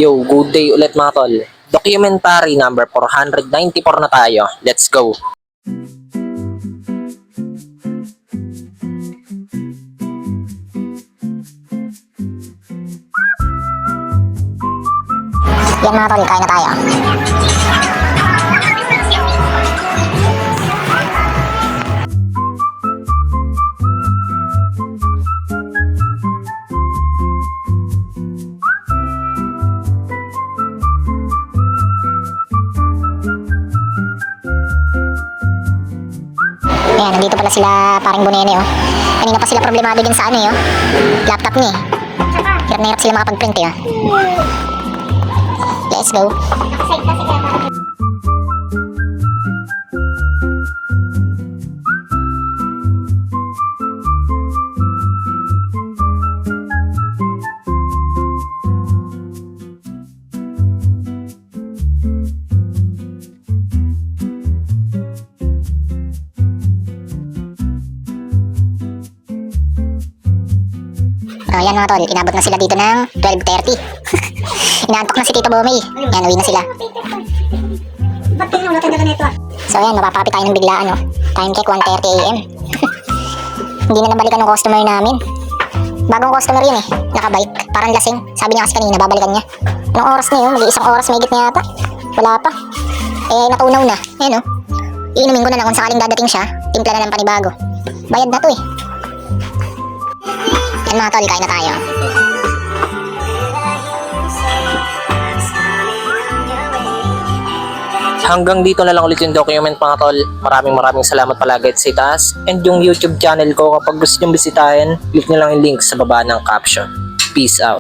Yo, good day ulit mga tol. Documentary number 494 na tayo. Let's go. Yan mga tol, kain na tayo. Ayan, nandito pala sila paring Bonene, oh. Kanina pa sila problemado din sa ano, oh. Laptop niya, eh. Hirap na hirap sila makapag-print, eh, oh. Let's go. Ayan mga tol, inabot na sila dito ng 12:30. Inaantok na si Tito Bomay. Yan, uwi na sila. So ayan, mapapapit tayo ng biglaan, no? Time check, 1:30 AM. Hindi na nabalikan ng customer namin. Bagong customer yun, eh. Nakabike. Parang lasing. Sabi niya kasi kanina, babalikan niya. Anong oras na yun? Mag-iisang oras may git niya yata. Wala pa. Eh, natunaw na. Ayan, no? Iinumin ko na lang kung sakaling dadating siya. Timpla na ng panibago. Bayad na to, eh. Yan mga tol, kain na tayo. Hanggang dito na lang ulit yung document mga tol. Maraming salamat palagi sa itaas. And yung YouTube channel ko, kapag gusto nyo bisitahin, click nyo lang yung link sa baba ng caption. Peace out.